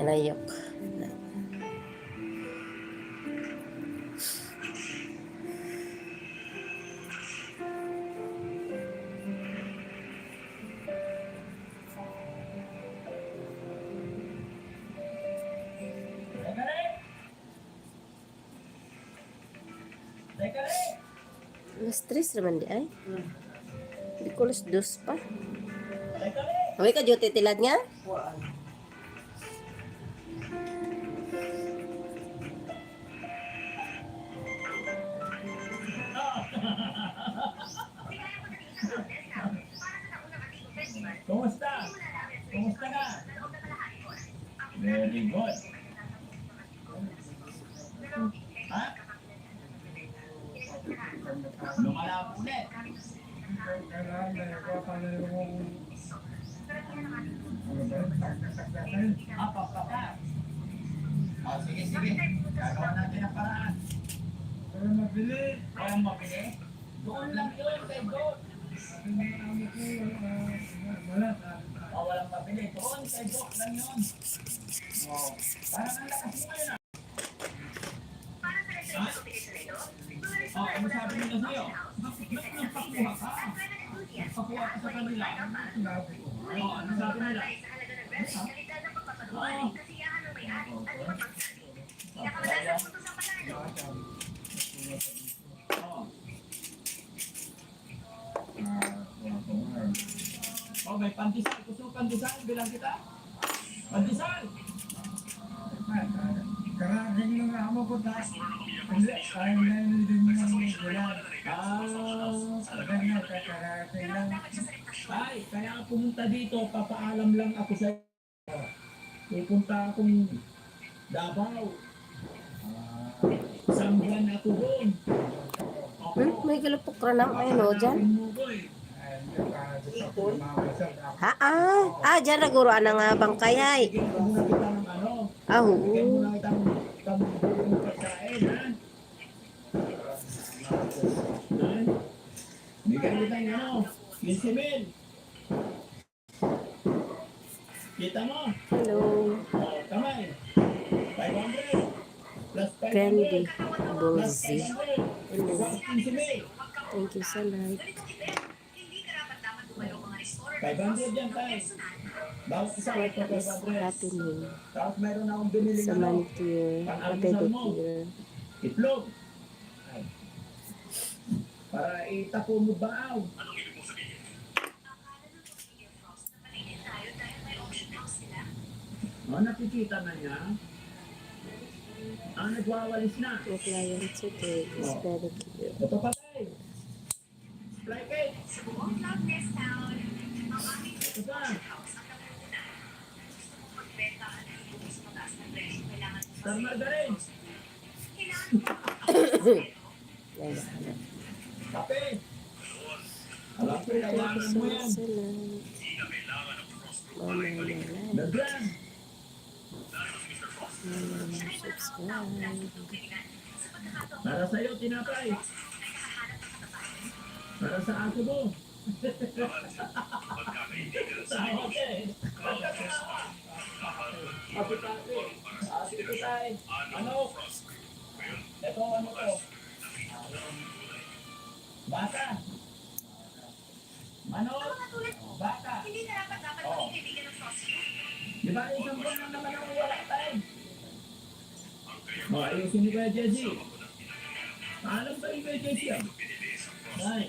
Anayok. Alas 3 naman di ay. Di ko alas 2 pa. Huwag ka duty tilad nga? Kumusta? Kumusta ka? Very good. Ha? Lumalap ulit. Papakas. Sige, sige. Gagawa natin ang paraan. Walang mabili. Walang mabili? Doon lang yun, kay Doon. Walang mabili. Doon, kay Doon lang yun. Parang ang lakas mo yun. Ano sabi nila sa'yo? Nagpakuha ka. Nagpakuha ka sa kanila. Ano sabi nila? May pandesal. Gusto mo pandesal? Bilang kita? Pandesal! Karating lang ako po tayo. Hindi, kaya na hindi mo nang gulat. Karating lang. Ay, kaya ako pumunta dito, papaalam lang ako sa pupunta akong Davao. Isang buwan ako doon. May galapok ka na ayun o dyan. Dyan naguruan ng bangkay ay. Oo. Bigyan kita ng ano, 15,000. Kita mo? Hello. Kamay. 500. Plus 500. Candy. Bozy. Hello. 15,000. Thank you sa like. 500 yan tayo. Bawat isa What ito is 500. happening Tapos meron akong binili sa manicure, pedicure? Itlog. Ay. Para itapo mo baaw. Nakikita na niya. Nagwawalis na. My client today is pedicure. Ito pa tayo. Fly cake. Ito pa. Star Margarine. Kape. Alam ko, kailangan mo yan. Nagran. Subscribe. Para sa'yo, tinapay. Para sa ako mo. Sige tayo. Ano? Ito ano to? Bata. Ano? Bata. Hindi na dapat magkaibigan ng sausage. Di ba isang buwan lang naman ang wala tayo? Ayusin ni Kuya Jesse. Alam ba yung Kuya Jesse ah? Ay.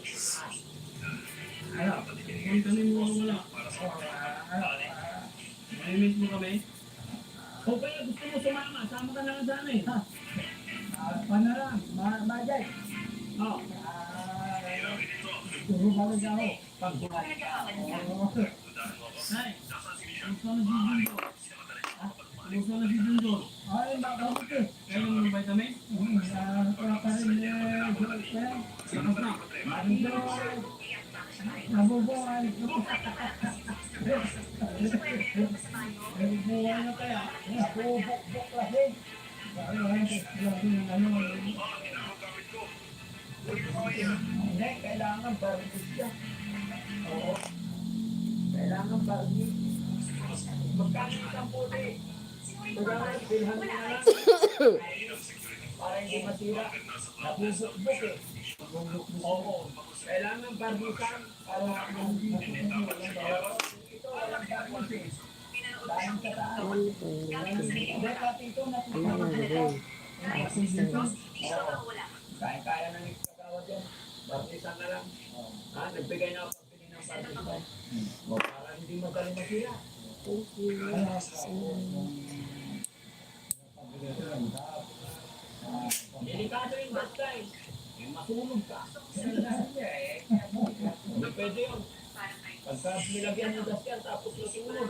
Ano? Kung kami mo wala. May miss mo kami? O kaya gusto mo sumama, sama ka na lang sa amin. Ha? Panalang, majay. Oh, Turo ba rin ako? pagbuhay. Oo. Nay, gusto na si Jundo. Gusto na si Jundo. Ay, bakit eh? Kaya ng vitamin? Kaya pa rin girlfriend. Lakas na. Medyo nabubuhay. Nabubuhay na kaya. Nabubukbuk kasi. Hindi, kailangan barbis siya. Oo. Kailangan barbis. Magkano isang puti? Kailangan bilhan mo na lang. Para hindi masira. Nabubukbuk eh. Oo. Kailangan barbisan para ito walang barbis eh. Dahil sa taas. Ano po yun? Hindi, pati ito Ano natutulog. nga rin? Access. Kaya ng ikagawa dyan. Barbisan na lang. Ha, nagbigay na ako pabili ng barbisan. O, para hindi madaling masira. Thank you. Delikado yung gas guys. Masunog ka. Hindi pwede yun. Pagka nilagyan ng gas yan, tapos masunog.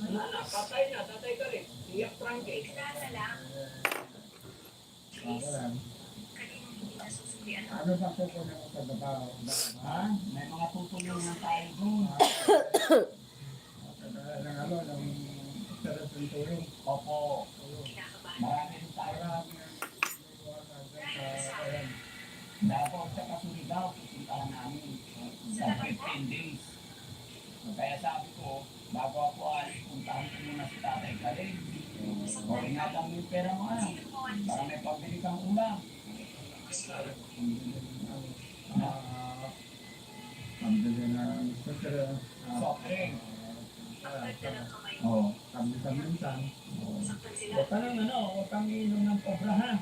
Wala na, patay na, tatay ka rin. Iyak trangke. Ano ba kukunin mo sa trabaho? Ha? May mga tutulong na tayo doon. Ng sarap ng tulong. Opo. Marami rin tayo. Dapat sa Kasurigao, pupuntahan namin sa 15 days. Kaya sabi ko, bago ako alis, puntahan ko muna si Tatay Kaling. O ingatan mo yung pera mo para may pabili kang ulam. Pambili na soft drink. Oo, kami-kaminsan. Huwag ka nang huwag kang inom ng pobra ha.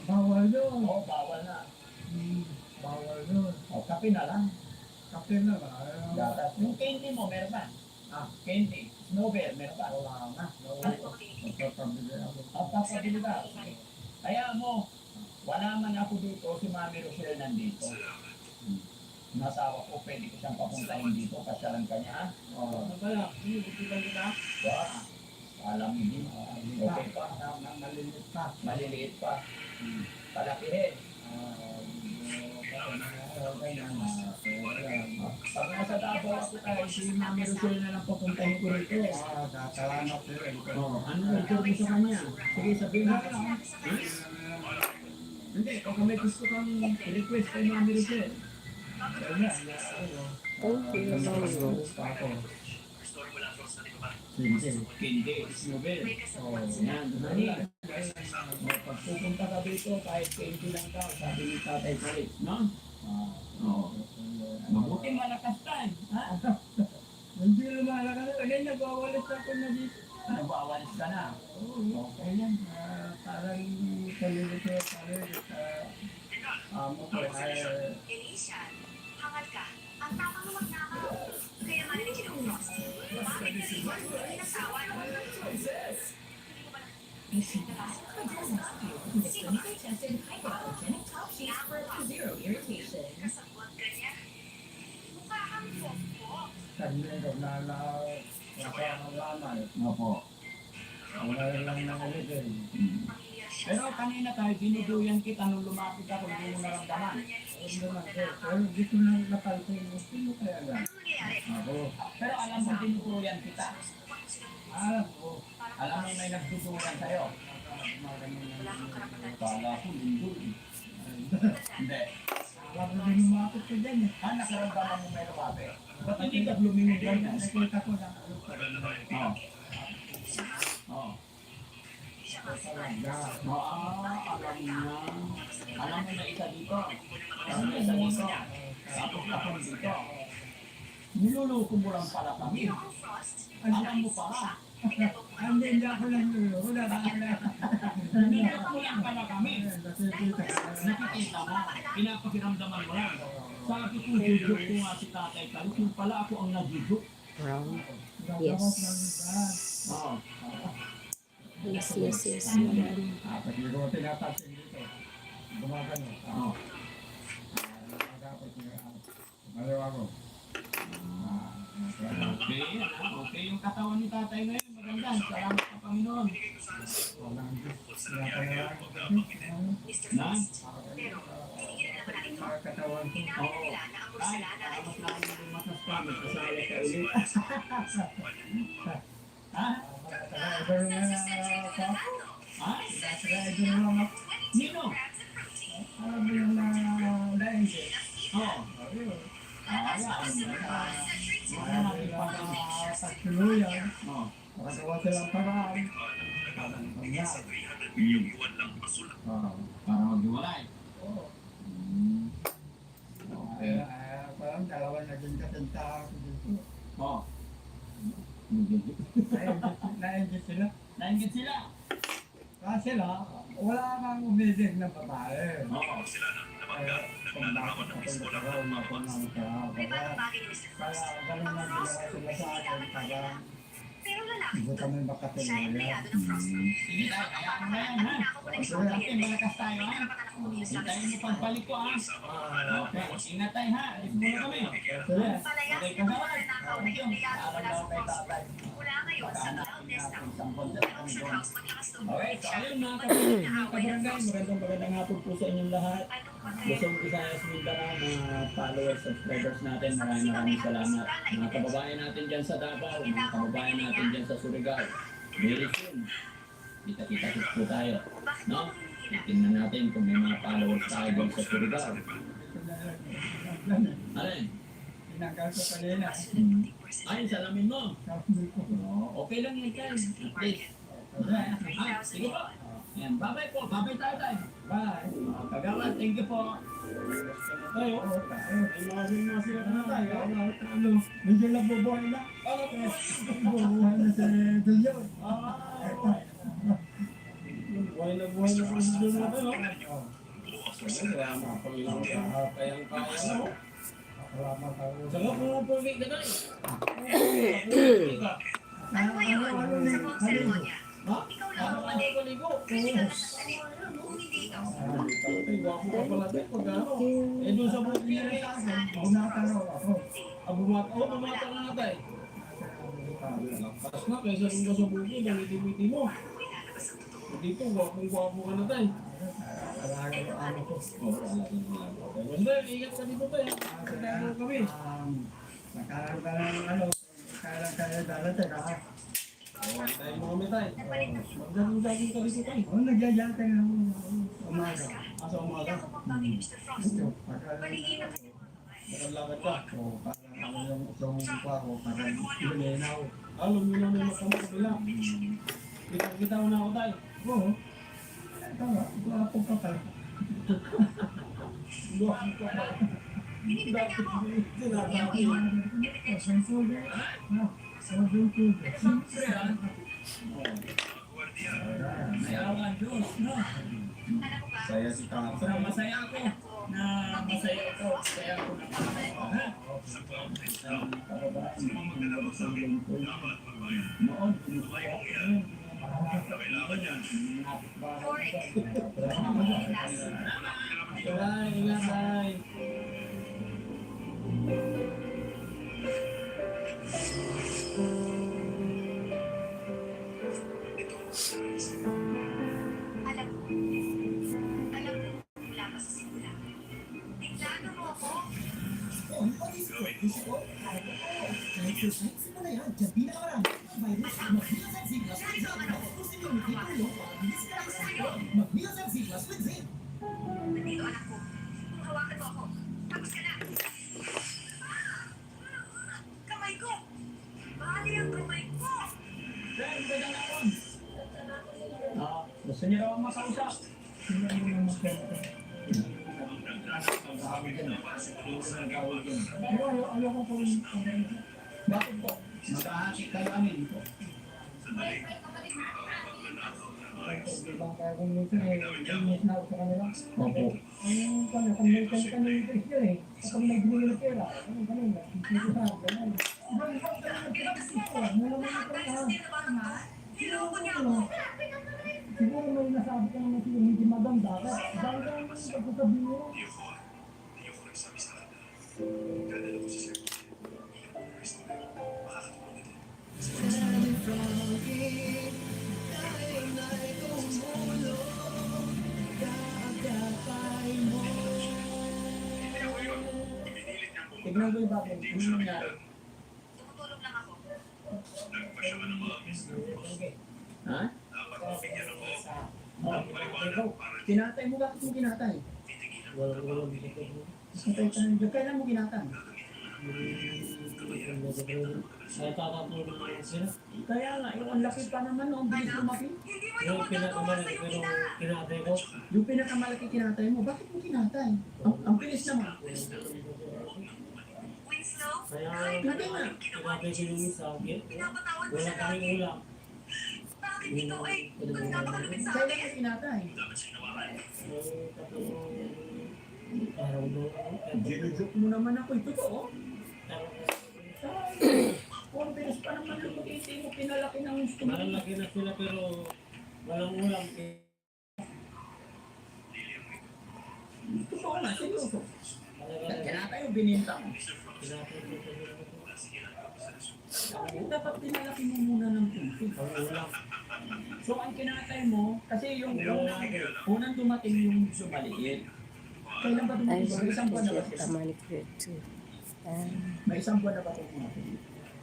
Bawal yun. Oo, bawal na. Bawal yun. O, kape na lang. Kape na ba? Gatas. Yung candy mo, meron ba? Candy. Snowbell, meron ba? Wala na. Magpapabili ako. Magpapabili ka? Kaya mo, wala man ako dito, si Mami Rochelle nandito. Nasawa ko, pwede ko siyang papuntahin dito, pasyalan ka niya. Ano ba lang? Bibigyan kita? Alam mo din. Okay pa. Maliliit pa. Maliliit pa. Palakihin. Pag nasa Davao ako tayo, si Mami Rochelle na lang papuntahin ko rito. Salamat rin. Ano yung sa kanya? Sige, sabihin mo. Hindi, kung may gusto kang request kay Mami Rochelle. Thank you. Hindi, snowbell. Yan, dali. Pag pupunta ka dito, kahit 20 lang ka, sabi ni Tatay Palit, no? Mabuti malakas tayo, ha? Hindi na malakas. Kaya nagwawalis ako na dito. Nagwawalis ka na? Oo, okay yan. Parang kalilito, amo ko ay... Elisha, hangal ka. Ang tapang mo magnakaw. Kaya marinig sila ng Frost. Bakit na si Frost? Ninasawa naman ng choices. Clinically tested hypoallergenic top sheets for up to zero irritation. Kasabot ka niya. Mukha kang fofo. Sabi ko na nakakalaman. Opo. Wala lang nangyayari. Pero kanina tayo, dinuduyan kita nung lumapit ako, hindi mo naramdaman. Pero dito lang napansin mo, sino kaya yan? Ano nangyayari? Ako. Pero alam mo, dinuduyan kita. Alam ko. Alam mo may nagtutuyan sa'yo. Wala kang karapatan. Kala ko, lindol. Hindi. Alam mo din lumapit ka dyan eh. Nakaramdaman mo may lumapit. Ba't hindi ka lumingon dyan? Nakita ko na ano pa rin. Oo. Oo. Alam niya. Alam mo na isa dito. Alam mo isa dito. Tapos ako dito. Niluluko mo lang pala kami. Ang Frost. Alam mo pala. Hindi ako lang yun. Wala na wala. Niluluko mo lang pala kami. Nakikita mo. Pinapakiramdaman mo lang. Sabi ko, jujuk ko nga si Tatay Kalut. Yung pala ako ang nagjujuk. Round. Yes. Yes. Oo. Yes, yes, yes. Yan. Pag ko tinapansin dito, gumagano. Oo. Dapat malaw ako. Okay, okay yung katawan ni tatay ngayon. Maganda. Salamat sa Panginoon. Walang pinapangalan. Mr. Na? Frost. Pero, hindi nila naman ito. Mga katawan ko. Inamin nila na ang Ay, porselana ay tapos namin lumakas pa. Magkasali ka ulit. Ha? Ito yung mga Ha? ito yung mga Nino? alam mo yung daingge. Oo. Marami lang pagtuluyan. Oo. Makagawa silang paraan. Para maghiwalay. Oo. Okay. Parang dalawa naging katinta ako dito. Oo. Nainggit sila. Nainggit sila. Kasi wala kang umidig na babae. Oo. Kung bakit ako nagkaroon ako ng May kaya bagong bagay ni Mr. kaya Frost. ganun Ang lang frost, ginawa sila sa hindi akin. dapat Kaya palitan. Pero lalaki hindi ito. kami Siya yung makatuluyan. empleyado ng Frost. Sige tayo, hayaan mo na yan, ha? Ako po Sige, nag-isang malakas tayo, ha? Hintayin mo pagbalik ko, ha? Okay, ingat tayo, ha? Alis muna kami. Sila, Palayas Okay, ito kagawa. mga nanakaw na empleyado mula sa Frost. Mula ngayon sa wellness ng Ocean House maglakas loob. Okay, so ayun mga kapatid, mga kabarangay, magandang hapon po sa inyong lahat. Luzon, Visayas, Mindanao, mga followers, subscribers natin, maraming salamat. Mga kababayan natin dyan sa Davao, mga kababayan natin dyan sa Surigao. Very soon, kita-kita po tayo. No? Tingnan natin kung may mga followers tayo dyan sa Surigao. Alin? tinanggal ko kanina. Ay, salamin mo. Sabi ko, Okay lang yan, Ken. At least. Ah, sige po. Yan, bye-bye po. Bye-bye tayo tayo. bye. Kagawan, thank you po. Tayo. Ay, mga sila na tayo. Ano, medyo nabubuhay na. Bubuhay na si Dilyo. Buhay na po si Jun natin, no? Salamat po lang sa kayang kaya mo. Salamat ako. Salamat po lang po ulit na tayo. Ano ba yun? Sa buong seremonya? Ha? Ikaw lang Ano ang ka mali. paligo? Pwede ka nagsalit. Kung hindi ikaw. Ay, gwapo ka pala din pag ano. Eh, doon sa buong niya sa akin. Bumatanaw ako. Bumata na tayo. Lakas na, kaysa nung sa buki, nangiti-ngiti mo. Dito, gwapong-gwapo ka na tayo. Alaga ko ano ko. Basta, ingat ka dito tayo. Kasama kami. Nakaroon ka ng ano. Kaya darating ha. Tayo mo kami tayo. Magdalong-daging ka dito tayo. Oh, nagyayate ng umaga. Asa umaga. Ako pang bagay ni Mr. Frost. Ito, pagka Maliin ang kanyang mga kamay. Nakalakad ka. so, parang ano yung utong ko ako, parang ilinaw. Alam mo na may makamot kabila. Kita mo na ako tayo. Oo. Tama, gwapo ka pala. Gwapo ka pa. Binibigyan niya ako. Sinabi Kaya ko. ko yun. Ebidensya. Siyempre, ah. Mayawan Diyos, no? Alam mo ba? Saya si Tata. Masaya ako na masaya ako. Kaya ako nakakaya. Ha? Noon, pinukuha ko yun. Correct. Bye, ingat, bye. Alam mo, mula pa sa simula. Tingnan mo ako. Nandito anak ko. Kung hawakan mo ako, tapos ka na. Kamay ko! Bali ang kamay ko! Friend, magandang hapon. Gusto niyo raw ang makausap? Sino mo naman magkanta? Ayoko po yung Bakit po? Mag-ahasik kayo amin po. ibang kaya kung minsan inis na ako sa kanila. Opo. Kung may kanya yung Christian kapag may binili ng pera, ganun lang. Dito sa akin, ganun. Ibang kanya yung Christian, ano naman yung pera? Niloko niya ako. Siguro may nasabi ka naman siya hindi maganda. Dahil ka naman pagsasabi mo. Tignan ko yung bakit. Ano nangyari? Tumutulog lang ako. Ha? Oh, ikaw, kinatay mo, bakit mo kinatay? Patay ka na. Kailan mo kinatay? Kaya nga, yung ang laki pa naman, no? Ang bilis lumaki. Hindi mo yung magagawa sa'yo, Ina. Yung pinakamalaki kinatay mo, bakit mo kinatay? Ang bilis naman. Winslow, Hindi nga. pinapatawad mo siya lagi. Bakit ito ay nagkakalupit sa Kailan akin? mo kinatay? Ginujoke mo naman ako. Ito to, oh. Kung bilis pa naman ang pag-iisip mo, pinalaki ng gusto mo. Malalaki na sila pero walang ulam. Totoo na, seryoso. Kinatay o bininta mo? Dapat pinalaki mo muna ng puso. So ang kinatay mo, kasi yung unang dumating yung sumaliit. Kailan ba Ay, dumating? May isang buwan na ba siya sila? tama ni Kretsu. May isang buwan na ba ito dumating?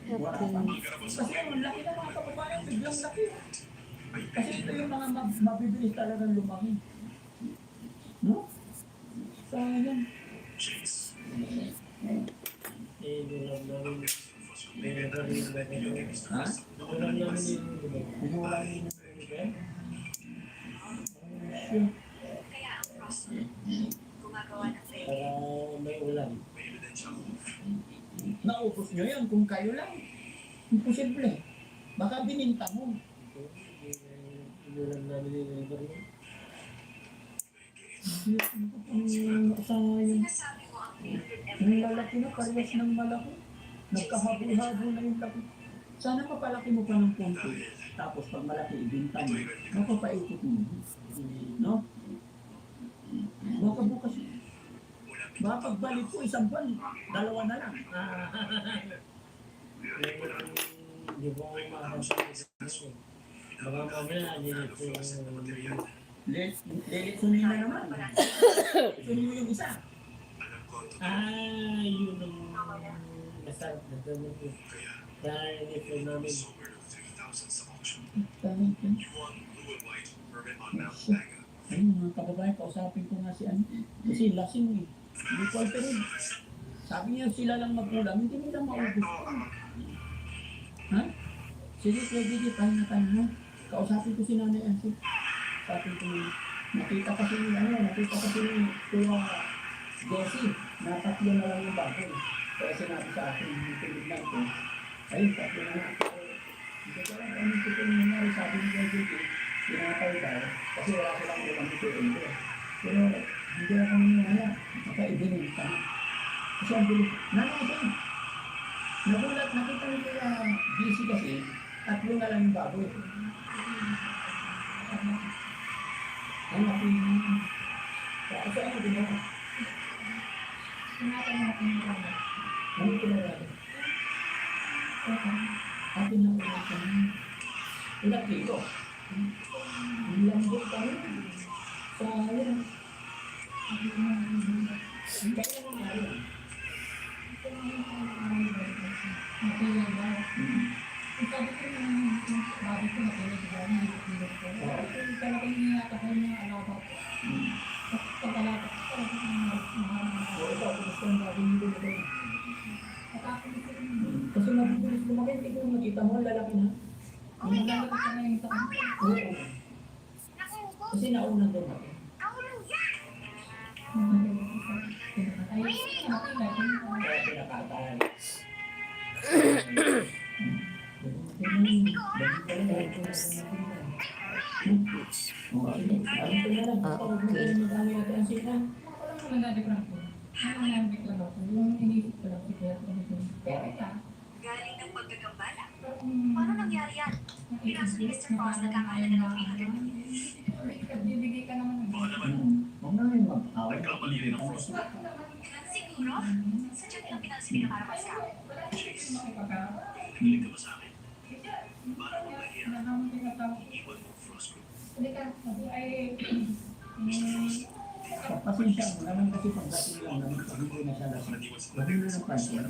Wala pa. Okay. Kasi ang laki na mga kababayan, biglang laki. Kasi ito yung mga mabibilis talagang lumaki. No? So, yan. Ulam namin. Ha? Ulam namin yung Pinula niyo yung bibig? Kaya ang Frost, gumagawa ng para baby. may ulam. Naubos nyo yun kung kayo lang. Imposible. Baka bininta mo. Ulam namin yung liver mo. Sayang. Sinasabi ko ang favorite Yung ever. lalaki na, parehas ng malaki. Nagkahabol-habol na yung laki. Sana papalaki mo pa ng konti. Tapos pag malaki, ibinta mo. Mapapaikot mo. No? Baka bukas. Baka pagbalik ko, isang buwan, dalawa na lang. Hindi ko makakasama. Baka mamaya, hindi ko Lilitsunin na naman. Lilitsunin mo yung isa. yun ang masarap na gamot ko. Kaya ito namin. Ayun, mga kababayan, kausapin ko nga si ano. Kasi lasing eh. Hindi ko pero sabi niya sila lang magulang, hindi nila maubos ko. Ha? Sige, pwede di, pahinga tayo mo. Kausapin ko si Nanay Ansi. Sabi ko, nakita kasi ni Kuya Jessie, na tatlo na lang yung bago. Kaya sinabi sa akin, yung tinignan ko, ayun, tatlo na nga. Hindi ko lang anong tito yung nangyari, sabi ni Kuya Jessie, pinatay daw, kasi wala silang ulang dito ito. Pero hindi ako nangyaya, nakaibinin ka. Kasi ang bilis, nanay, nagulat, nakita ni Kuya Jessie kasi, tatlo na lang yung bago. Ano natin? Kasi ano ginawa? Ingatan natin yung ano. Ano ginawa natin? Atin lang ulit kami. Ilang kilo? Ilang buwan kami? Sayang. Kaya nangyari? Napilay ba? Ang sabi ko yung babi ko napilay ba? Hindi ko. Kasi talagang niyata ko yung mga alaga ko. Pag alaga ko, talagang mahal. O ito, gusto ang bagay nito na ito. Pagkakalit ko rin. Kasi mabibilis lumaki, hindi ko makita mo, ang lalaki na. Ang lalaki ka na yung sa kanila. Oo. Kasi naunang doon ako. Ayun, napilay. Kaya pinakatahan. Galing ng pagkagambala. Paano nangyari yan? Pinasok ni Mr. Fox nagkakahalaga ng 300. Bibigay ka naman ng Huwag na rin mag-away. Siguro? Sadya nilang pinalsipin para pa-scout. Pasensya mo naman kasi pagdating lang naman pag hindi na siya lasing. Huwag mo na pansin.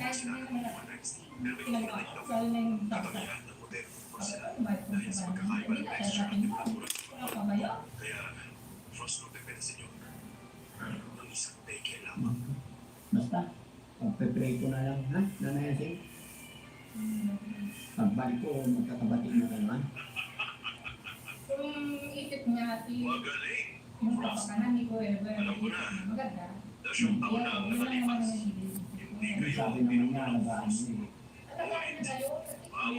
Basta, pagpe-pray ko na lang, ha? Nanay Asing? Pagbalik ko, magkakabati na kayo, ha? Kung isip niya yung kapakanan ni Kuya Ever, maganda. Yun lang naman ang ibig. Sabi naman niya, alagaan mo eh. At ang na tayo,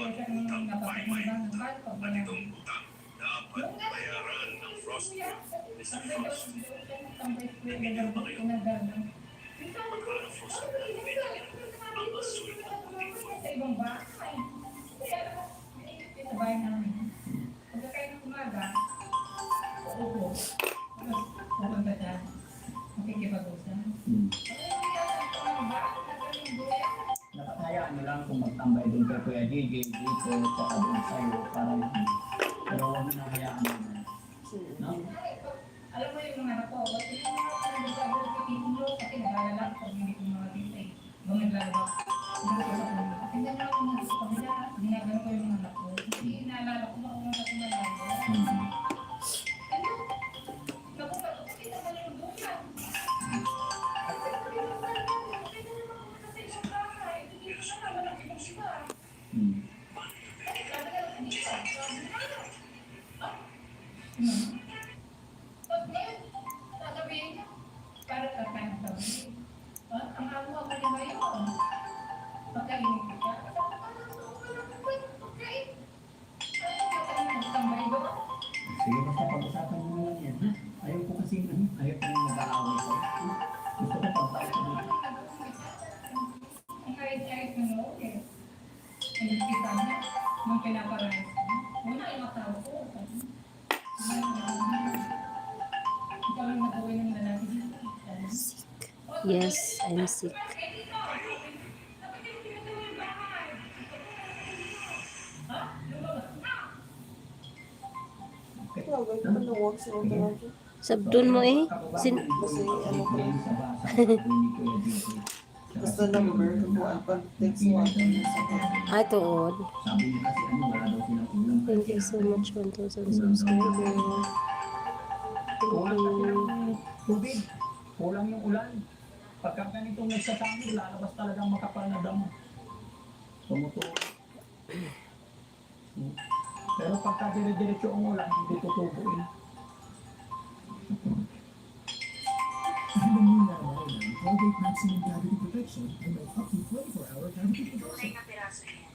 kasi kung napapagmabang ng bato, sa ibang bahay. Kaya sa bahay namin. Pagkakain ng umaga, upo. Pupunta dyan. Makikipag-usap. Nakatayaan nyo lang kung magtambay doon kay Kuya JJ, dito, tsaka doon sa'yo, para lang. Pero huwag mo na hayaan mo na. No? Alam mo yung mga anak ko, kasi yung mga nagsasabi ng pipinlo, kasi nag-alala ko pag hindi ko mga dito eh. Kung naglalabak, tingnan mo ako nga sa kabila, ginagano ko yung mga anak ko. Kasi naalala ko mga mga anak ko malayo. Ano? Naku, bakit naman yung buyan? Sige, basta pag-usapan mo na lang yan, ha? Ayaw ko kasi, ayaw ko nang mag-aaway ko. Gusto ko pag-balik ko dito. Ang kahit-kahit na no, eh. Ang kita niya, nung pinaparayos ko. Una yung matawa ko. Ikaw lang nagawin ng lalaki dito. Yes, I'm sick. Sabdun mo eh. Basta number, kukuhaan pag text mo ako. Tuod. Sabi niya kasi wala daw silang ulam. Thank you so much, 1,000 subscribers. Kulang yung tubig. Kulang yung ulan. Pagka ganitong nagsasamid, lalabas talagang makapal na damo. Tumutulo. Pero pagka dire-diretso ang ulan, hindi tutubuin. Colgate Maximum Cavity Protection and may up to 24-hour cavity protection. Tunay na piraso yan.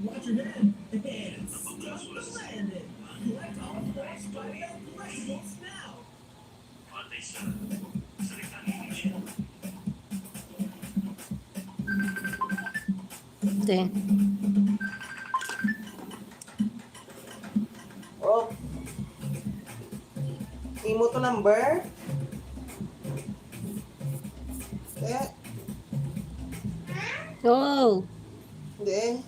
Watch your head. It's just landed. Collect all the best by collectibles now. Ito eh. Oh. Imo to number? Eh, Oh! hindi.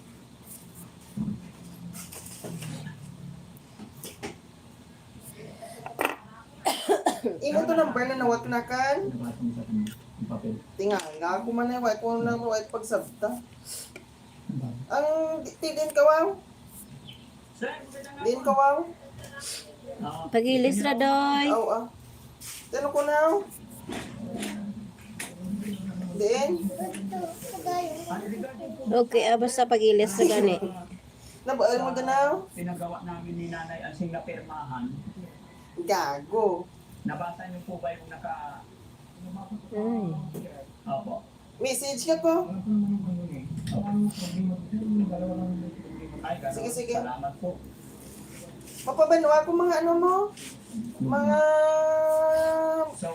Imo to number na nawat na kan? Nabasa mo sa kanya, yung papel. Tinga, nga ako man na white ko na white pagsabta. Ang din kawaw? Din kawaw? Pagilis ra, doy. Aw ah. Tano ko na? Din? Okay, basta pagilis ra gani. Nabaal mo danaw? Pinagawa namin ni Nanay Ansing na pirmahan. Gago. Nabasa niyo po ba yung naka... Ay. Opo. Message ka ko? Ay, ganun. Sige, sige. Salamat po. Mapabano ako mga ano mo? Mga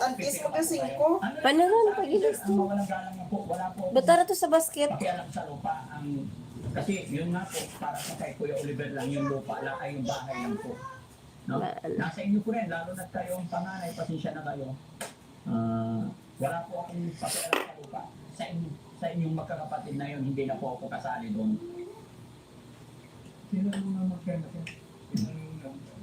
antis mo kasi ko. Paano ron, pagilis Ang to? mga nagalang po, wala po. Batara to sa basket. Pakialam sa lupa ang Kasi yun nga po, para sa kay Kuya Oliver lang, yung lupa lang ay yung bahay lang po. No? Nasa inyo po rin, lalo na kayo ang panganay, pasensya na kayo. Wala po akong pakialam sa lupa. Sa inyong magkakapatid na yun, hindi na po ako kasali doon. Sino ang mga magkano ko?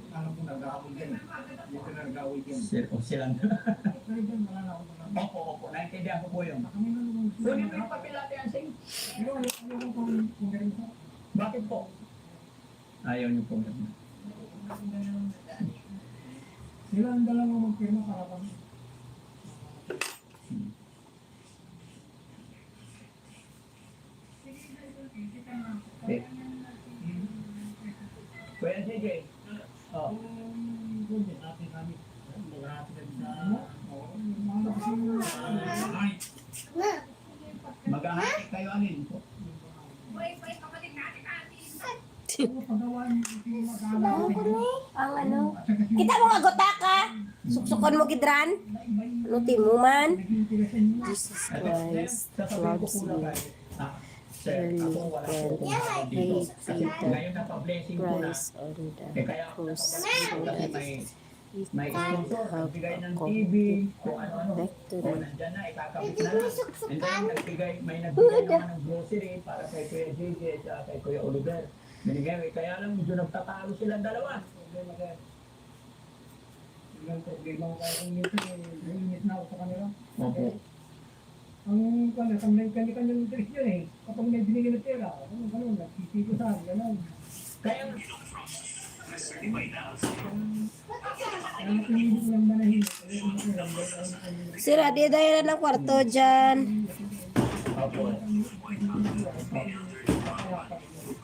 Alam mo, nag-aaway yan. Hindi ka nag-aaway yan. Silang Pero dyan, wala na ako mga. opo, naintindihan ko po yun. Kami na naman. Kunin mo yung papel natin, Ansing. Ayoko kung ganun sa. Bakit po? Ayaw niyo po ganun. Sila ang dalawang magpirma para kami. Okay. Kuya JJ, oh, Kung din natin kami. Mag-aapit kami sa mga kasi ay. maghahati kayo anin po. Pagawaan yung mag-aapit. Ang ano? Kita mo nga gota ka? Suksukon mo gidran? Ano timuman? Jesus Christ loves you. Sir, ako wala po akong tao dito. Kasi ngayon na pa-blessing ko na. Christ on the Kaya cross. kasi may And sponsor, have nagbigay ng a TV, kung ano-ano. back to O, the nandyan na, ikakabit na lang. And then, may nagbigay naman ng grocery para kay Kuya JJ at kay Kuya Oliver. Binigay, kaya lang medyo nagtatalo silang dalawa. Yung problema ko kaya kung minsan, naiinit na ako sa kanila. Opo. Ang kanya-kanyang interest yun eh. Kapag may binigyan ng pera, ganun, nagsisiko sa akin, ganun. Kaya, Kaya pinili ko lang manahimik. Sira, di dahil ng kwarto dyan. opo.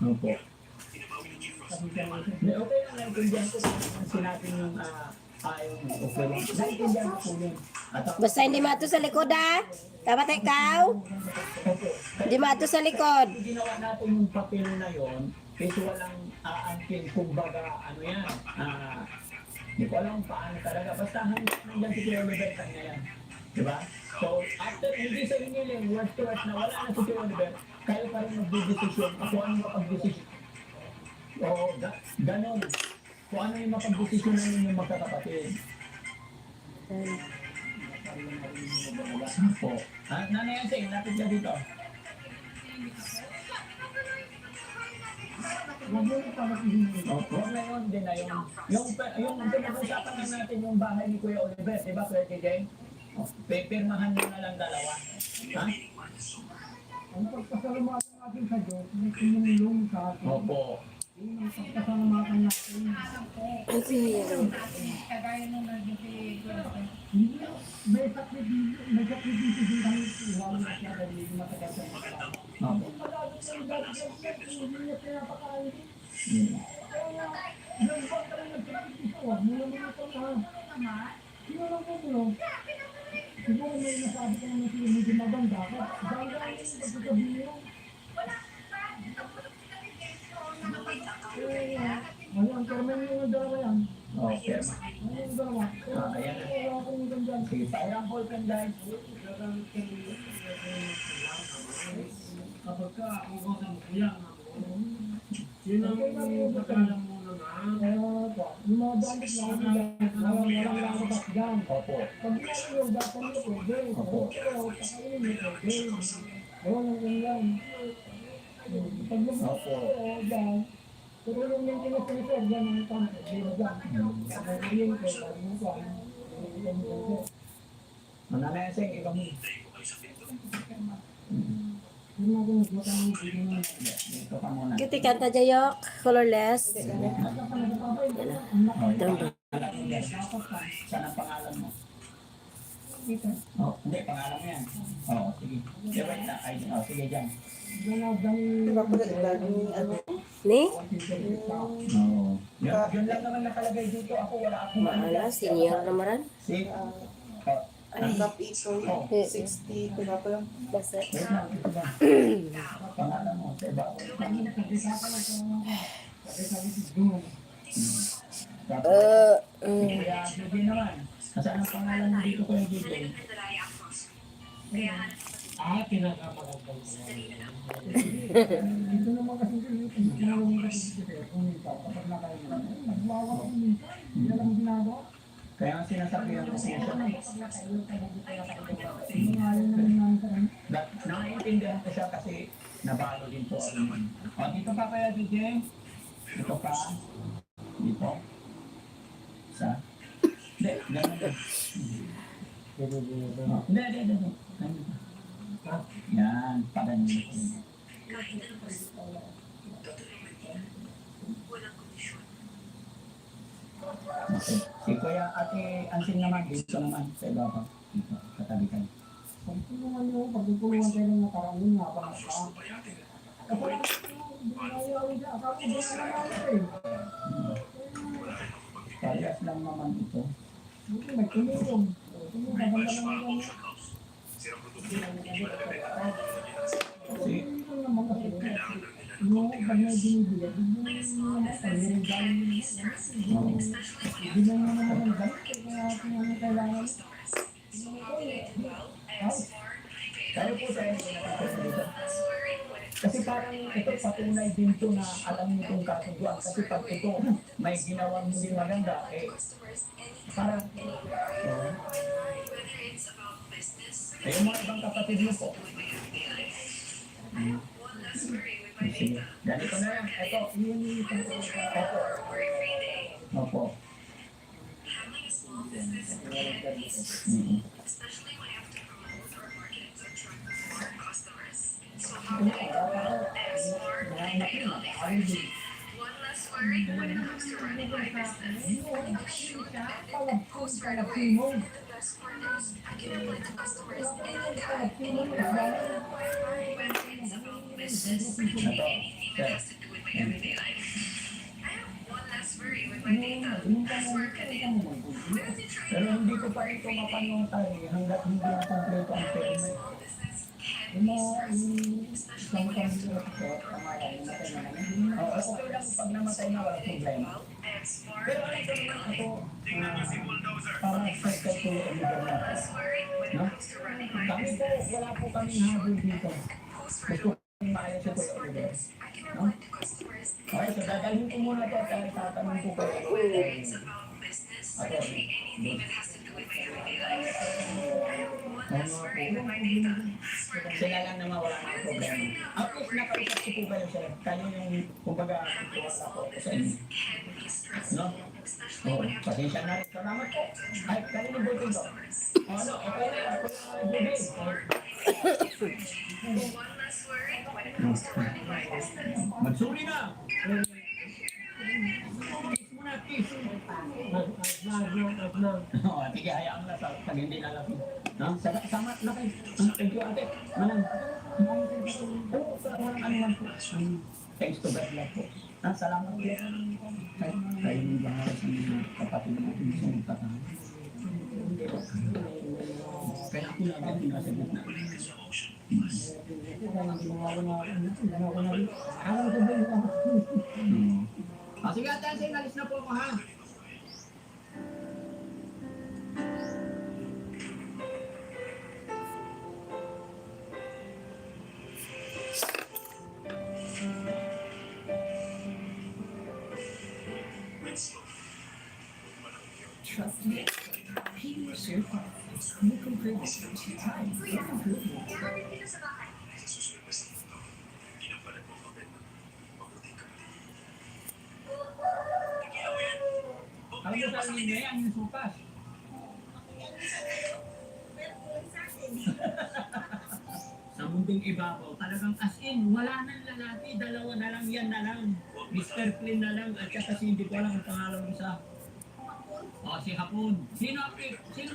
Opo. Okay lang, naintindihan ko kung sinabi yung ayaw mo. Okay lang. Naintindihan ko po yun. At ako, Basta hindi mato sa likod ha. Dapat ikaw. opo. Hindi mato sa likod. Kung ginawa natin yung papel na yon, kasi walang aangkin, kumbaga, ano yan, hindi ko alam kung paano talaga. Basta hanggang nandyan si Kuya Oliver kanya yan. Diba? So, after, hindi sa hiniling, word to word na wala na si Kuya Oliver, kayo pa rin magdidesisyon kung ano mapag-desisyon. Oo, ganon. Kung ano yung mapag-desisyon na ninyong magkakapatid. Po. Nanay Ansing, lapit ka dito. Huwag mo yung pagkakihingi. Huwag na yun din na yung pinag-usapan na natin yung bahay ni Kuya Oliver, di ba Kuya JJ? Pipirmahan nyo na lang dalawa. Ha? Ang pagpasalamatan natin sa Diyos, may tumulong sa atin. Opo. Yung pagpasalamatan natin. Kagaya nung nandun si Hindi, may sakripisyo din kami lalo na siya dahil hindi matagal sa mga tao. Opo. Palagi sa dati hindi niya pinapakain. Hmm. Kaya ilang buwan ka rin nagsakripisyo. Mula mo ito na. Sino lang po mo? Siguro may nasabi ko naman sila medyo maganda. Dahil lang yung pagkakabiyo. Ang Carmen yung dalawa yan. Okay. Yung dalawa. Ayan na. Wala akong ganda. Sige, pairang ball pen guys. Kapag ka, kung kasi mo yan, yun ang pagkalang mo naman. Yung mga bandit na ako nila, walang lalakas dyan. Opo. Pag ginagawa yung datan nyo, pwede. Opo. Pero pakainin nyo, pwede. Ewan ang ganyan. Pag Opo. dyan, pero yung maintenance ni sir, dyan ang tanto, di ba dyan? Pag-iin ko, pag-iin ko. Nanay Ansing, ikaw mo. Yung mga ginagawa kami, hindi mo Dito ka muna. Kiti kanta jayok. Colorless. Saan ang pangalan mo? dito. Oh, hindi, pangalan mo yan. Oo, sige. Yeah, wait na. Ay, sige dyan. Diba po laging ano? Ni? Oo. Yun lang naman nakalagay dito. Ako, wala akong Maala, senior naman. See? Top ito, 60, diba po yung Basta. Wait lang, ito ba? Pangalan mo, sa iba. Kaya, sige naman. Kasi anong pangalan mo dito kay DJ? Kaya Pinakamagandang Dito naman kasi ginagawa kasi kung ikaw, kapag nakain mo, nagwawa ko minsan. Hindi alam mo ginagawa. Kaya ang sinasabihan ko siya, naiintindihan ko siya kasi nabalo din po ako. O, dito pa kaya, DJ? Dito pa? Dito? Isa? Hindi, ganun din. Hindi. Yan, parang yun. Kahit ano pa tutuloy mo din. Walang komisyon. Okay. Si Kuya Ate Ansing naman, dito naman sa ibabaw. Dito, katabi ka. Pag tulungan nyo, pag tutulungan kayo ng nakaraan yun, napangat ka. Kapag ayaw siya, akala ko doon na naman eh. Parehas lang naman ito. Buti may tumulong. Tumulong, maganda naman yan. Kasi, Ito naman kasi, yung pag may binibigay, yung naman, pag-iring galing yung hindi na naman naman galit, kaya kung ano kailangan. tayo po sa inyo dito. Kasi parang ito patunay din to na alam niyo itong kasunduan. Kasi pag ito may ginawang hindi maganda, parang, yung mga ibang kapatid mo po. Sige. Ganito na yan. Ito. Opo. Opo. Especially when you have to promote or market to attract more customers. So how do I export and innovate? One less worry when it comes to running my business. I should edit and post right away. The best part is I can apply to customers anytime, anywhere. When it's about business, it can be anything that has to do with my everyday life. I have one less worry with my data. Less marketing. Where did you try Pero hindi ko pa ito mapanotay hanggat hindi na kompleto ang payment. small business can Yung be mga stressful, especially when you have to Oo, okay lang pag namatay na wala problema. I have smart Pero ano ito naman ako, para sa tulong natin. less worry when it No? comes to running my Kami po, business. wala po kami habol dito. Post right Gusto away. kong maayos si Kuya Oliver. I can reply to customers Okay, so dadalhin ko muna ito dahil tatanong ko kayo. whether it's about business, it can be anything that has to do with my everyday life. I have one less worry with my data. Sila lang naman wala nang problema. At least nakausap ko po kayo sir. Kayo yung, kumbaga, ituwala ko sa inyo. Can be stressful, No? especially Oo, when you have to pasensya na rin. Salamat po. Ay, kayo ni Butin ko. Ano, okay na. Ako na Butin. one less worry when it comes to running my business. Magsuri na. Kiss mo na, kiss. Oo, sige, hayaan mo na pag hindi nalapit. No? Sama na kayo. Thank you, ate. Manang. Oo, walang ano man po. Thanks to God lang po. Salamat po. Kayo yung bangalas ng kapatid natin sa magtatang. Kaya ako lang ang pinasagot na. Sige, ate, alis na po ako ha. Trust me. He was your partners. You can prove it 2 times. You can prove it. Kaya natin dito sa bahay. Alam mo sa ninyo yan, yung supas. Sa mundong ibabaw, talagang as in, wala nang lalaki, dalawa na lang, yan na lang. Mr. Clean na lang, at saka si hindi ko alam ang pangalan ng isa. O, si Hapon. Sino? Sino?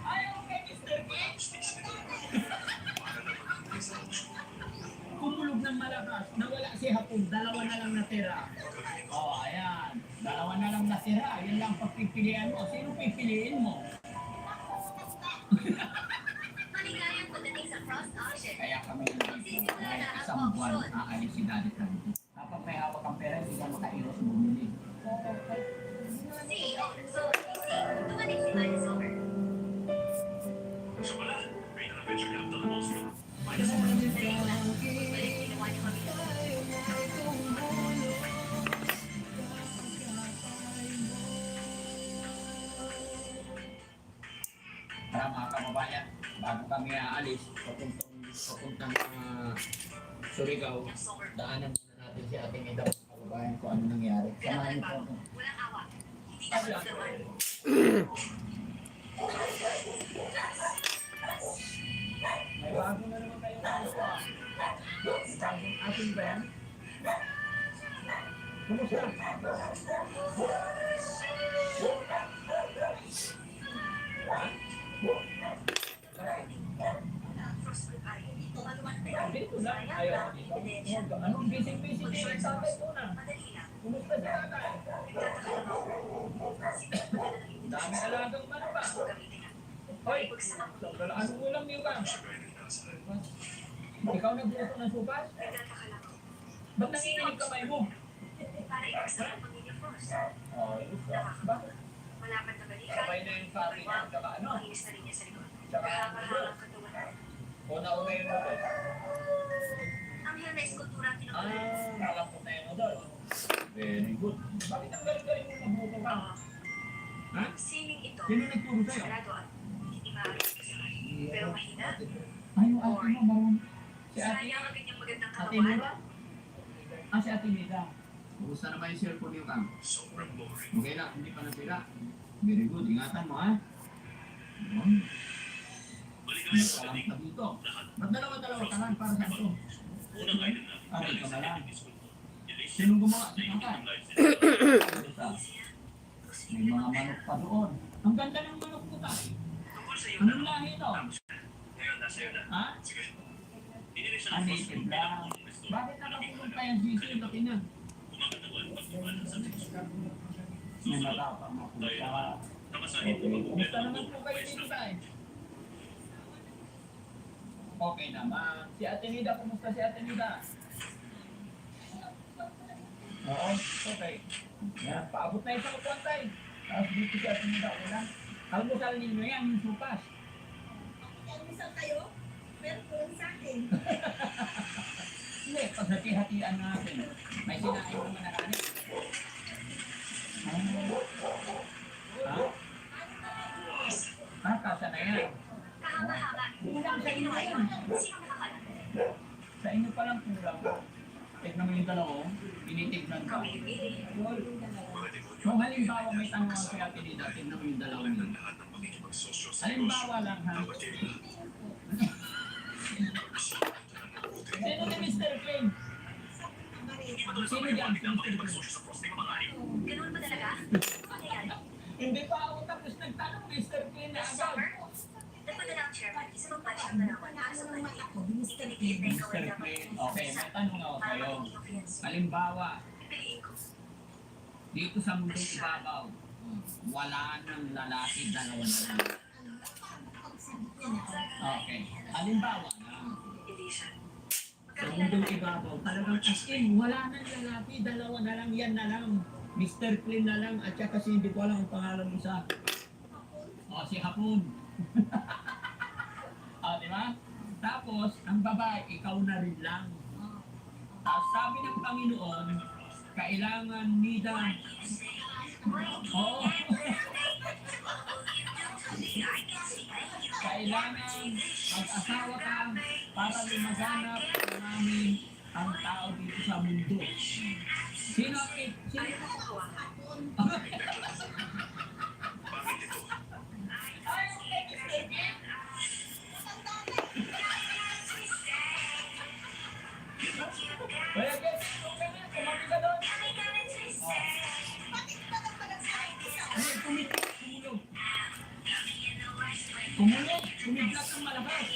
Ayaw kay Mr. Clean. Kumulog ng malakas, nawala si Hapon, dalawa na lang natira. O, ayan. Dalawa na lang natira. Yan lang pagpipilian mo. Sino pipiliin mo? Maligayang pagdating sa Frost Auction. Kaya kami kahit isang buwan aalis si Daddy Frankie. Kapag may hawak ang pera, hindi ka makairos bumili. CEO ng Solar PC. Dumating si Daddy Solar. Tara mga kababayan, bago kami aalis, papuntang Surigao, daanan muna natin si Ate Ida, mga kababayan, kung ano nangyari. Samahan niyo po ako. Walang awa. Hindi ka magdaman. May bago na naman kayo ano ah. May bagong ating ba yan? Kumusta? Dito lang, ayaw ko dito. Anong busy-busy din ang tatay ko na? Kumusta si tatay? Dami alagang man ba? Hoy, anong ulam niyo ba? Ikaw nagluto ng supas? Ba't nanginginig kamay mo? Para ikasa ang pamilya first. Oh, bakit? Malapad na balikan. Sabay na yung sabi niya, tsaka ano? Makinis na rin niya sa likod. Tsaka ano? Kahangahangang katawan. Una-una yung motor. Anghel na eskultura ang Ah, tinutulungan. malapot na yung motor. Very good. Bakit ang galing-galing mo magbuto ka? Ha? Sining ito. Sino nagturo sa'yo? Sarado at hindi maaaring kasakay. Pero mahina. Ay, yung ate mo, marunong. Si ate, Sayang ang kanyang magandang ate katawan. Nora? Ah, si ate Nida. Kumusta naman yung cellphone niyo, Kang? Okay lang, hindi pa nasira. Very good, ingatan mo, ha? Kalang ka dito. Ba't dalawa-dalawa ka lang para saan to? Ah, ito na lang. Sinong gumawa? Si Kang? May mga manok pa doon. Ang ganda ng manok ko, tayo. Anong lahi ito? Ha? Ah, native lang. Bakit nakakulong pa yung GC? Laki na. May matapang mapunta. Kumusta naman po kayo dito, tayo? Okay naman. Si Ate Nida, kumusta si Ate Nida? Oo, okay. Yan, paabot na isang kwantay. Tapos dito si Ate Nida, okay lang. Almusal ninyo yan, yung supas. Almusal kayo? Meron po lang sa akin. Hindi, pag hati-hatian natin, may sinain naman na kanin. Ha? Ah, kasa na yan. Kahanga-hanga. Kulang sa inyo yan. Sino nakakala? Sa inyo palang kulang. Tignan mo yung dalawa, tinitignan ka. Kamili-mili. Kung halimbawa may tanong ako kay Ate Nida, tignan mo yung dalawa yun. Halimbawa lang ha. Sino ni Mr. Clean? Sino dyan si Mr. Clean? Ganun ba talaga? Nangyayari? Hindi pa ako tapos nagtanong Mr. Clean na Last agad. summer, nagpadala ang chairman sa magpatch ng dalawan para sa pati. Ikinigit na ikaw ay Mr. dapat Clean, okay, may tanong ako para kayo. maging fiancé. Halimbawa, Pipiliin ko. dito sa mundong ibabaw, wala nang lalaki, dalawa na lang. Okay, halimbawa lang. Edition. Sa mundong ibabaw, talagang as in, wala nang lalaki, dalawa na lang, yan na lang. Mr. Clean na lang, at saka kasi hindi ko alam ang pangalan mo sa... O, si Hapon. Di ba? Tapos, ang babae, ikaw na rin lang. Tapos sabi ng Panginoon, kailangan nida... Oo. Kailangan mag-asawa ka para lumaganap namin ang tao dito sa mundo. Sino? Sino? Ayaw mo hawakan. Ay, okay, Mr. Kim. Kaya guys, okay na, kumabi ka doon. Ay, tumulog. Tumiglas ng malakas.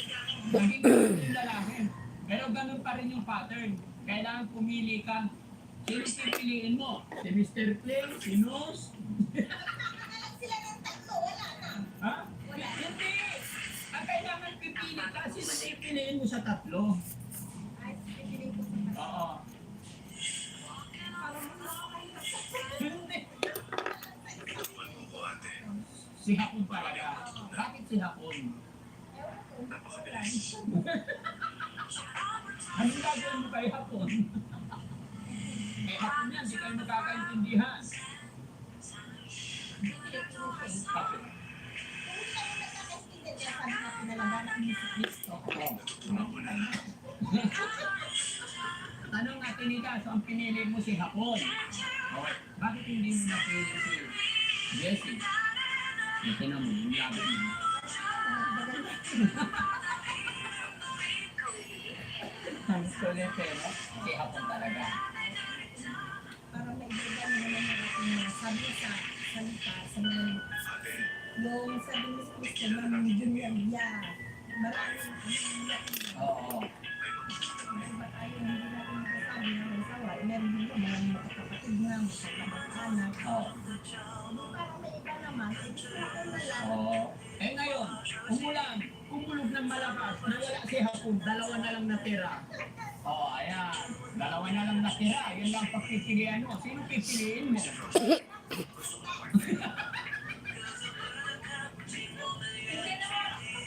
Naging yung lalaki. Pero ganun pa rin yung pattern. Kailangan pumili ka. Sino pipiliin mo? Si Mr. Clay? Si Nose? Sila ng tatlo, wala na. Ha? Hindi! Ang kailangan pipili ka. Sino pipiliin mo sa tatlo? Ay, pipiliin ko sa Oo. Hindi. Si Hapon talaga. Bakit si Hapon? Anong gagawin mo kay Hapon? Eh, Hapon yan, di kayo magkakaintindihan. pipiliin ko. Bakit? Kung hindi kami nagkakaintindihan, ni si Cristo. Tanong natin nila, so ang pinili mo si Hapon. Okay. Bakit hindi mo napili si Jessie? Ito na mo, yung laban mo. Ang sulit pero si Hapon talaga. Para maibigan mo naman natin na sabi sa salita, sa mga yung sabi ni Cristo na ng dunyagya. Maraming Oo. diba tayo hindi natin makasabi na may sawa. Meron din naman makakapatid nga, makakapag-anak. Oo. Para may iba naman, ito na lang. Oo. Eh ngayon, kumulog ng malakas, nawala si Hapon, dalawa na lang natira. Oo, ayan. Dalawa na lang natira. Yun lang pagpipilian mo. Sino pipiliin mo?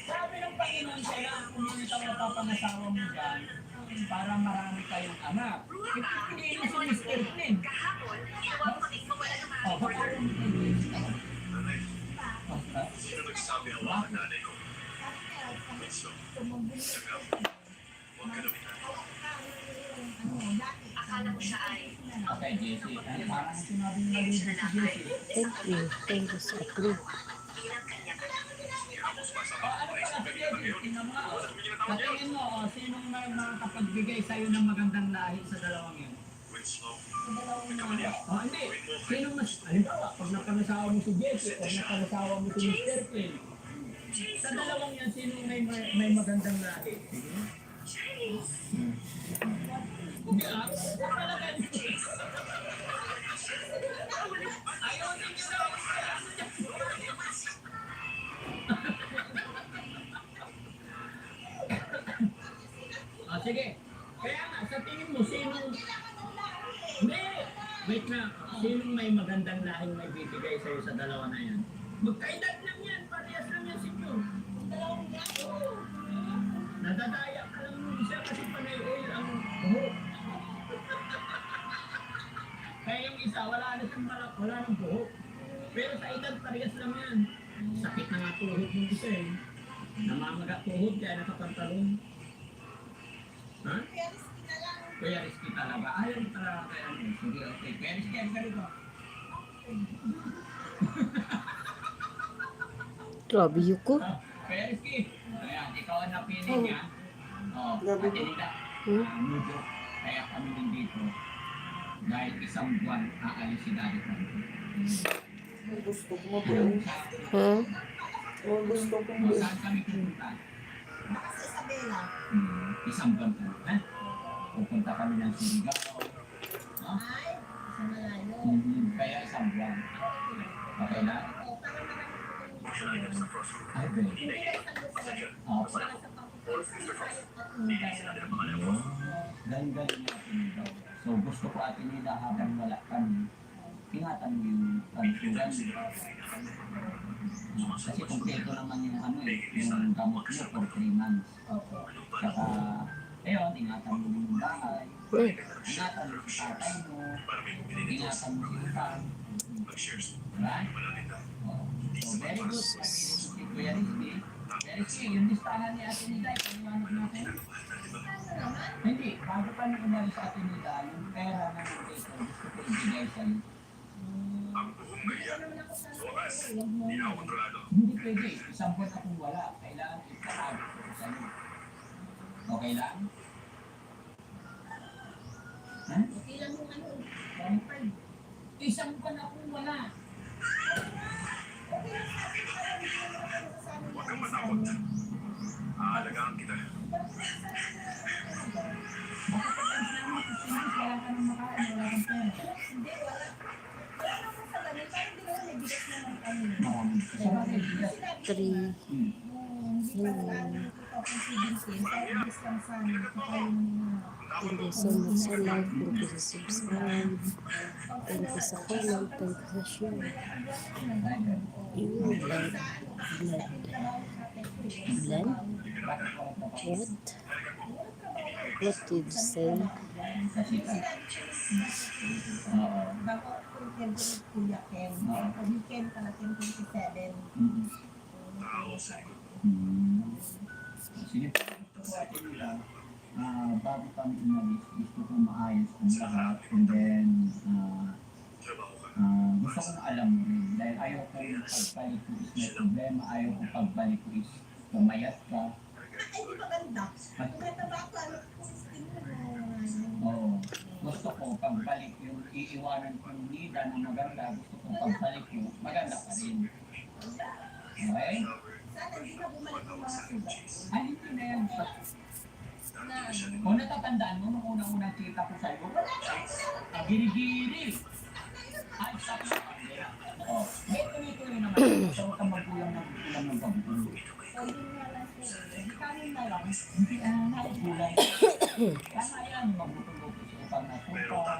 Sabi ng Panginoon sa'yo, kung yun ikaw napapangasawa mo dyan, para marami kayong anak. Pipiliin mo si Mr. Flynn. Kahapon, ewan ko din kung wala naman Oh, Sino nagsabi ang mga nanay ko? Huwag ka namin akala mo siya ay Okay, Jessie. Ano parang sinabi ng malibu si Jessie? Thank you. Thank you sa approve. bilang kanya ka. O ano pala si Jessie? Tingnan mo. Sa tingin mo, sinong makakapagbigay sa'yo ng magandang lahi sa dalawang yun? O hindi. Sino mas, halimbawa, pag napanasawa mo si Jessie o napanasawa mo si Mr. Flynn, sa dalawang yan, sinong may magandang lahi? Hindi ah. Talaga. Ayaw ninyo daw. Sige. Kaya nga, sa tingin mo, sinong... Hindi! Wait na. Sinong may magandang lahing may bibigay sa'yo sa dalawa na yan? Magkaedad lang yan. Parehas lang yan si Pio. Nadadaya ka lang nung isa kasi panay oil ang buhok. Kaya yung isa, wala na siyang malak, wala nang buhok. Pero sa edad, parehas lang yan. Sakit na nga tuhod ng isa eh. Namamaga tuhod kaya nakapantalon. Ha? Kuya Rizky talaga. Ayaw mo talaga kaya ano. Sige, okay. Kuya Rizky, ang ganito. Grabe yuko. Kuya Rizky. Ayan, ikaw ang napili niya. Oo, Grabe. patinita. Mudo. Kaya kami nandito. Dahil isang buwan aalis si Daddy Frankie. Gusto ko mabuhay. Huh? Gusto ko O, saan kami pupunta? Baka sa Isabela. Isang buwan po. Ha? Pupunta kami ng Surigao. No? Ay, sa malayo. Kaya isang buwan. Okay na? O, para marami Ay, good. hindi lang sa Luzon. Oo. Para sa pagpupunta at Mindanao. Galing-galing natin daw. So gusto ko atin nila habang wala kami. Ingatan mo yung pansugan. Kasi kompleto naman yung ano eh, yung gamot mo for 3 months. Opo. Saka, ayun, ingatan mo yung bahay. Ingatan mo si tatay mo. Ingatan mo si utang. Right? Oh. So very good. Si Kuya Rizky. Kuya Rizky, yung listahan ni Ate Nida, ipaniwanag natin. Hindi, bago pa nung umalis sa Ate Nida, yung pera na nandito, gusto ko ibigay sa'yo. Hindi pwede. Isang buwan akong wala. Kailangan ipatago ko sa'yo. Okay lang? Ha? Ilan mo ano? Isang buwan akong wala. Huwag kang matakot. Aalagaan kita. Bakit ka lang naman? Wala ka nang makain, wala kang pera. Hindi, wala. Wala naman sa ganun. Parang hindi naman may bigas naman kami. Marami. Sa bagay, bigas. 3. Hindi pa nag-aaral ko pa kung sibilsin. Kaya ibig lang sa amin. Kaya yung Thank you so much sa like. Thank you sa subscribe. Thank you sa comment. Thank you sa share. You blood. Blood. Blood? What? What did you say? Oo. bago ako yung Kuya Ken. Kuya Ken pala 27. Sige po, gusto ko ate nila, bago kami umalis, gusto ko maayos ang lahat. And then, gusto ko na alam mo rin. Dahil ayaw ko pagbalik ko is may problema. Ayaw ko pagbalik ko is pumayat ka. Ay, di maganda. Tumataba ko, ano po, Oo. Gusto ko pagbalik yung iiwanan ko yung nida na maganda. Gusto ko pagbalik ko, maganda pa rin. Okay? sana hindi na bumalik yung mga sugat. Ay, hindi na yan. Na ano. Kung natatandaan mo, nung unang-unang kita ko sa'yo, ang giri-giri. Ay, stop na. Oo. May tuloy-tuloy naman. So, huwag kang magkulang ng pagkulang. Pwede nga lang siya. Hindi kanin na lang. Hindi nakikulang. Tama yan, magbutulo ko siya pag nasupa.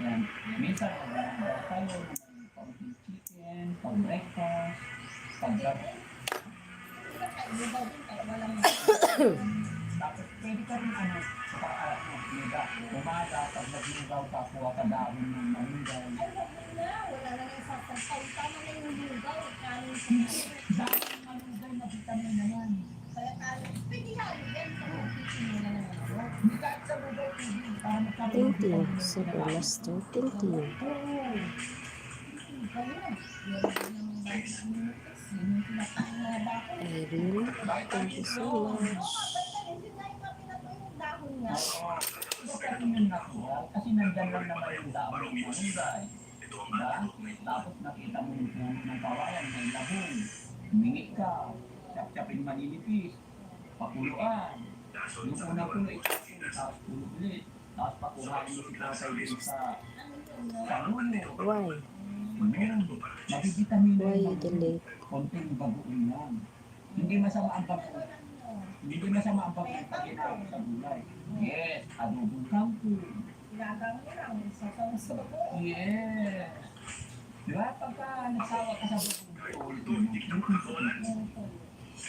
Yan. Minsan, tayo, pang chicken, pang breakfast, pang Hindi daw din kaya walang tapos pwede ka rin liga. Umaga, pag nagligaw ka, kuha ka dahon ng maningay. ay, wag mo na. Wala na yung sasampaw. Tama na yung lugaw. Kanin sa Dahon ng maningay na vitamin na yan. kaya kanin. Pwede nga yan. Kung magtitin mo na lang ako. Hindi kahit sa lugaw, pwede. Para magkaroon Thank ng you, vitamin. Super Master. Thank you. Irene, thank you so much. Iba pa rin yung natural, kasi nandyan lang naman yung dahon ng maningay. Diba? Tapos nakita mo yung puno ng kawayan, may labong. Humingi ka, chap-chapin maninipis, pakuluan. Yung unang puno, itapin, tapos pulo ulit. Tapos pakuhain mo si tatay din sa lulo. Why? Mabibitamin Why you yung delete? konting baguin yan. Hindi masama ang bago. Hindi masama ang bago pag ginagawa sa gulay. Yes, adobong kampo. Yes. Diba? Pagka nagsawa ka sa bago,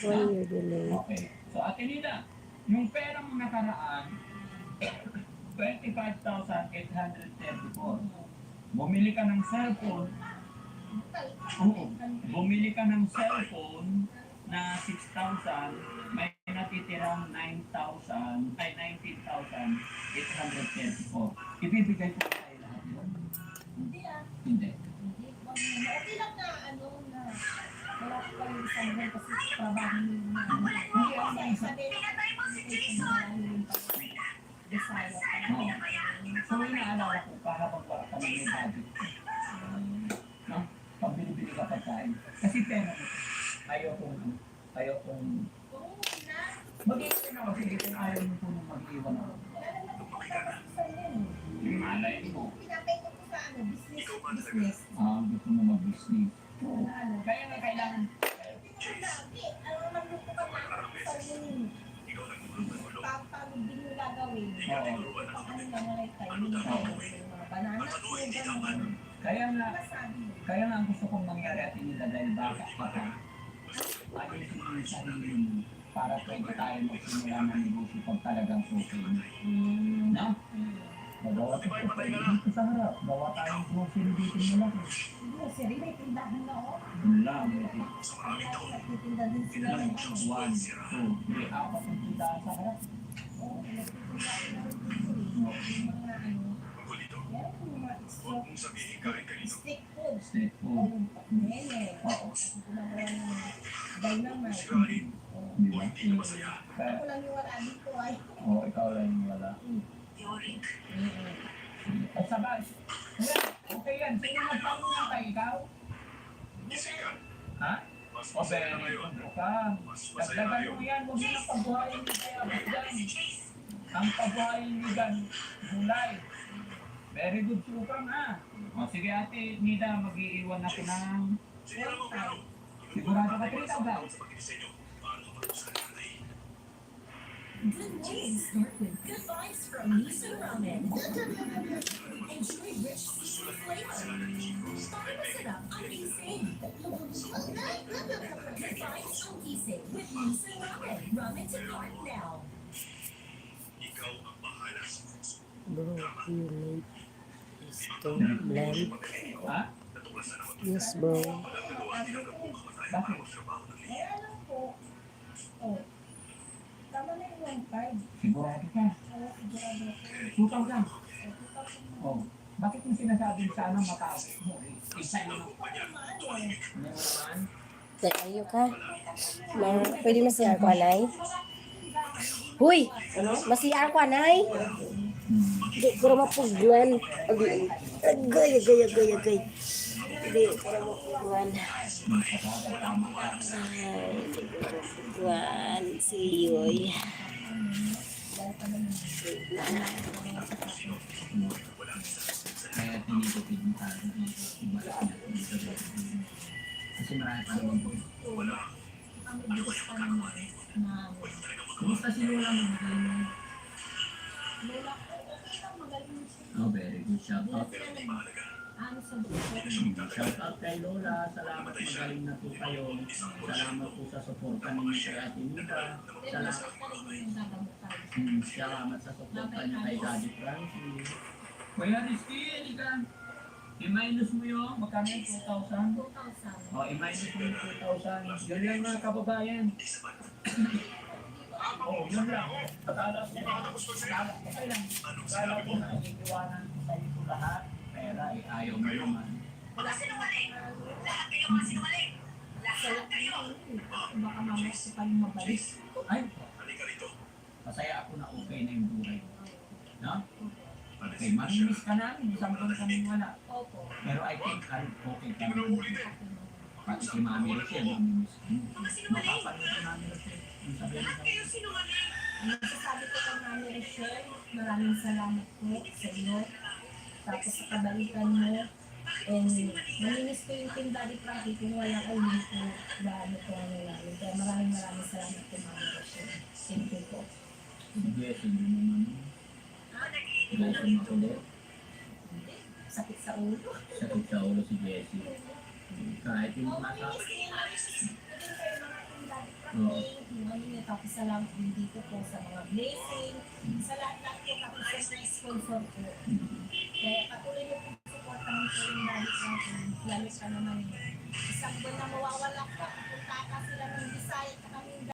Why you delete? okay. So, Ate Nina, yung pera mo nakaraan, 25,834. Bumili ka ng cellphone. Oo. Bumili ka ng cellphone na 6,000, may natitirang 19,834. Ibibigay ko kayo lahat yun. Hindi ah. Hindi. Hindi. Okay lang na ano na wala ko pa yung isang buwan kasi trabaho nyo na. Hindi ang isa din. Desire pa. Oo. So, inaalala ko para pag wala ka na may budget. No? Pag binibili ka pagkain. Kasi pera mo. Ayaw kong Oo na. mag-iwan ako. Sige, kung ayaw mo po nung mag-iwan ako. Wala naman ako sa yun. Yung malay mo. Pinapay ko sa ano, business. Gusto mo mag-business. Ano. Kaya nga kailangan. Lagi, ano magluto ka na sa yun. Papagod din yung gagawin. Oo. Ano na nga tayo, yung mga banana, yung gano'n. Kaya nga, Masabi mo. kaya nga ang gusto kong mangyari at nila dahil baka pa ka. Ayusin mo yung sarili mo para pwede tayo magsimula ng negosyo pag talagang okay. No? Magawa tayo dito sa harap. Gawa tayong grocery dito mo lang. Grocery, may tindahan na ako. Yun lang. Nagtitinda din sila ng ano. 1, 2, 3, 4 ang tindahan sa harap. Oo, nagtitinda din ng grocery. Yung mga ano. Yan, yung mga street food. Street O food. yung pakmele. Oo. Gumagawa ng dynamite. Oo. Di ba? Kaya, Ako lang yung wala dito ay. ikaw lang yung wala. At sabay, okay yan. Sino magpangunan ka? Ikaw? Ha? O, very good ka. Dagdagan mo yan. Huwag mo na pagbuhayin ni Kaya Bagdan. Ang pagbuhayin ni Gan, gulay. Very good sukang ha. O, sige ate, Nida, mag-iiwan ako ng... Sigurado ka 3,000. Good days start with good vibes from Miso Ramen. Enjoy rich seafood flavor. Para masarap ang gising. Good vibes ang gising with Miso Ramen. Ramen to cart now. Bro, you need is to blend. Ha? Yes, bro. Bakit? Eh, alam ko. Oh. Tama na yung 1.5. Sigurado ka. Oo, sigurado ako. 2,000. Oh. Bakit yung sinasabi sana matapos mo? Isa yun. Ano naman? Ayo ka. Pwede masiyar ko, anay? Huy! Masiyar ko, anay? Di ko na mapuglan. Agay, agay, agay, agay. Di ko na mapuglan. Ay, di ko na mapuglan. Si Yoy. Kaya tinitipid mo tayo. Ibalik niya. Kasi marami pa naman po. Ang bigas pa naman na Kumusta si Lola mo? lola ko, okay lang, magaling siya. Oh, very good. Shout out. Ano sa doktor? Shout out kay Lola. Salamat, magaling na po kayo. Salamat po sa suporta ninyo kay Ate Nita. Salamat. Salamat sa suporta niyo kay Daddy Frankie. Kuya Rizky, hindi ka. I-minus mo yung magkano yung 2,000? 2,000. O, i-minus mo yung 2,000. Yun lang mga kababayan. Oo, yun lang. Akala ko okay lang. Akala ko na iiwanan ko sa iyo lahat. Pera, ayaw mo naman. Mga sinungaling. Lahat kayo mga sinungaling. Lahat kayo. Baka mamaya ko pa yung mabalik. Ay, masaya ako na okay na yung buhay. No? Okay, mamimiss ka namin. Isang buwan kami wala. Opo. Pero I think okay ka naman. Pati si Mami Rachel, mamimiss ka. Mga sinungaling. Mapapanood si Mami Rachel. Yung sabihin Lahat ko. kayo sinungaling. Ang masasabi ko kay Mami Rochelle, maraming salamat po sa iyo. Tapos sa kabalikan mo. And naminis ko yung Team Daddy Frankie kung wala kayo hindi ko gaano ko ano namin. Kaya maraming salamat po Mami Rochelle. Thank you po. Yes, hindi naman. Jessie makulit. Sakit sa ulo. Sakit sa ulo si Jessie. Kahit yung nasa... Oo. Tapos salamat din dito po sa mga blessing, sa lahat po tapos sa mga sponsor po. Kaya patuloy niyo po supportahan po yung Daddy Frankie. Lalo sa naman yun. Isang buwan na mawawala po, pupunta ka sila ng Bisaya at kami